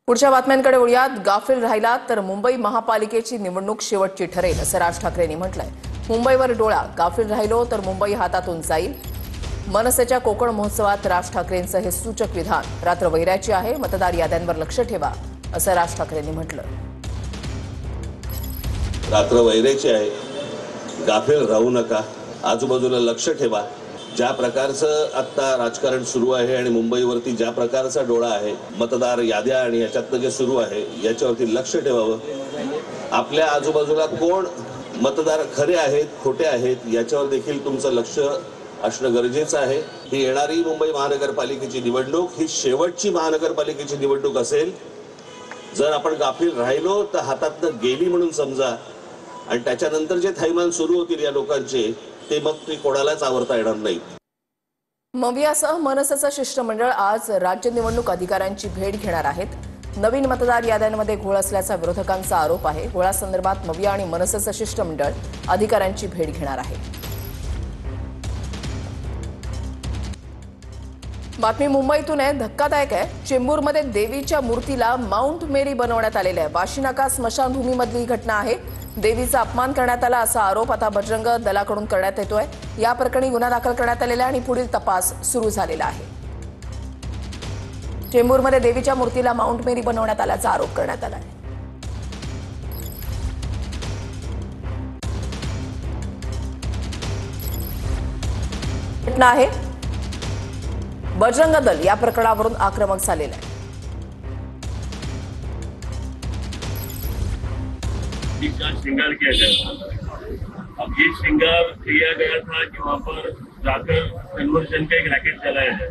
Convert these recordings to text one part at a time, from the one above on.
पुढच्या बातम्यांकडे वळूयात। गाफील राहिला तर मुंबई महापालिकेची निवडणूक शेवटची ठरेल असं राज ठाकरेंनी म्हटलंय। मुंबईवर डोळा, गाफील राहिलो तर मुंबई हातातून जाईल। मनसेच्या कोकण महोत्सवात राज ठाकरेंचं हे सूचक विधान। रात्र वैराची आहे, मतदार याद्यांवर लक्ष ठेवा असं राज ठाकरेंनी म्हटलं। रात्र वैराची आहे, गाफील राहू नका, आजूबाजूला लक्ष ठेवा। ज्या प्रकारचं आता राजकारण सुरू आहे आणि मुंबईवरती ज्या प्रकारचा डोळा आहे, मतदार याद्या आणि याच्यातलं जे सुरू आहे याच्यावरती लक्ष ठेवावं। आपल्या आजूबाजूला कोण मतदार खरे आहेत खोटे आहेत याच्यावर देखील तुमचं लक्ष असणं गरजेचं आहे। ही येणारी मुंबई महानगरपालिकेची निवडणूक ही शेवटची महानगरपालिकेची निवडणूक असेल। जर आपण गाफील राहिलो तर हातातनं गेली म्हणून समजा, आणि त्याच्यानंतर जे थैमान सुरू होतील या लोकांचे ते मग ते कोणालाच आवरता येणार नाही। मवियासह मनसेचं शिष्टमंडळ आज राज्य निवडणूक अधिकाऱ्यांची भेट घेणार आहेत। नवीन मतदार याद्यांमध्ये घोळ असल्याचा विरोधकांचा आरोप आहे। घोळासंदर्भात मविया आणि मनसेचं शिष्टमंडळ अधिकाऱ्यांची भेट घेणार आहे। बातमी मुंबईतून आहे, धक्कादायक आहे। चेंबूरमध्ये देवीच्या मूर्तीला माउंट मेरी बनवण्यात आलेलं आहे। वाशीनाका स्मशानभूमीमधली ही घटना आहे। देवीचा अपमान करण्यात आला असा आरोप आता बजरंग दलाकडून करण्यात येतोय। या प्रकरणी गुन्हा दाखल करण्यात आलेला आहे आणि पुढील तपास सुरू झालेला आहे। चेंबूरमध्ये देवीच्या मूर्तीला माउंट मेरी बनवण्यात आल्याचा आरोप करण्यात आला आहे। घटना आहे, बजरंग दल या प्रकरणावरून आक्रमक झालेलं आहे। का श्रृंगार किया गया था। अब ये श्रृंगार किया गया था कि वहाँ पर जाकर कन्वर्जन का एक रैकेट चलाया जाए।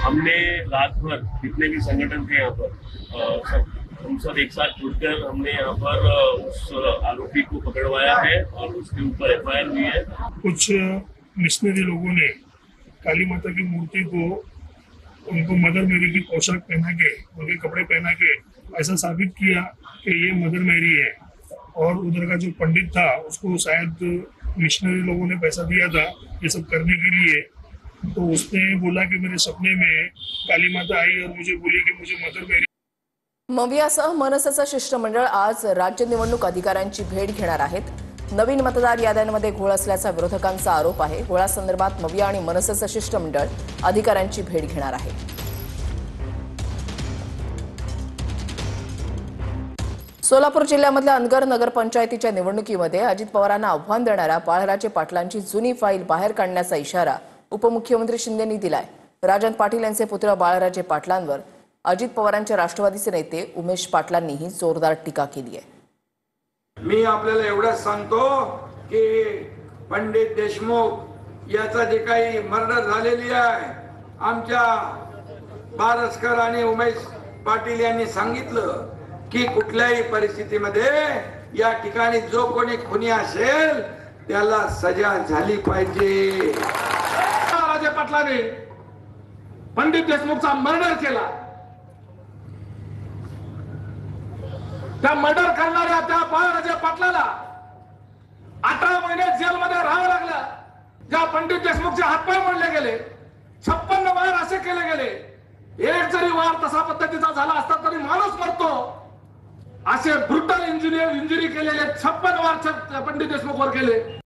हमने रात भर जितने भी संगठन थे यहाँ पर हम सब एक साथ जुटकर हमने यहाँ पर उस आरोपी को पकड़वाया है और उसके ऊपर FIR हुई है। कुछ मिशनरी लोगों ने काली माता की मूर्ति को उनको मदर मेरी की पोशाक पहना के, उनके कपड़े पहना के ऐसा साबित किया कि ये मदर मेरी है, और उधर का जो पंडित था उसको शायद मिशनरी लोगों ने पैसा दिया था ये सब करने के लिए। तो उसने बोला कि मेरे सपने में काली माता आई और मुझे बोली कि मुझे मदर मेरी। मवियासह मनसेचं शिष्टमंडळ आज राज्य निवडणूक अधिकाऱ्यांची भेट घेणार आहेत। नवीन मतदार याद्यांमध्ये घोळ असल्याचा विरोधकांचा आरोप आहे। घोळासंदर्भात मविया आणि मनसेचं शिष्टमंडळ अधिकाऱ्यांची भेट घेणार आहे। सोलापूर जिल्ह्यामधल्या अनगर नगरपंचायतीच्या निवडणुकीमध्ये अजित पवारांना आव्हान देणाऱ्या बाळराजे पाटलांची जुनी फाईल बाहेर काढण्याचा इशारा उपमुख्यमंत्री शिंदेंनी दिलाय। राजन पाटील यांचे पुत्र बाळराजे पाटलांवर अजित पवारांचे राष्ट्रवादीचे नेते उमेश पाटलांनीही जोरदार टीका केली आहे। मी आपल्याला एवढंच सांगतो की पंडित देशमुख याचा जे काही मर्डर झालेली आहे, आमच्या बारसकर आणि उमेश पाटील यांनी सांगितलं की कुठल्याही परिस्थितीमध्ये या ठिकाणी जो कोणी खुनी असेल त्याला सजा झाली पाहिजे। राजे पाटलाने पंडित देशमुखचा मर्डर केला। त्या मर्डर करणाऱ्या त्या बाळराजे पाटलाला 18 महिने जेलमध्ये राहावं लागलं। ज्या पंडित देशमुखचे हातपाय मोडले गेले, 56 वार असे केले गेले। एक जरी वार तसा पद्धतीचा झाला असता तरी माणूस मरतो, असे ब्रुटल इंजुरी केलेले 56 वार पंडित देशमुखवर केले।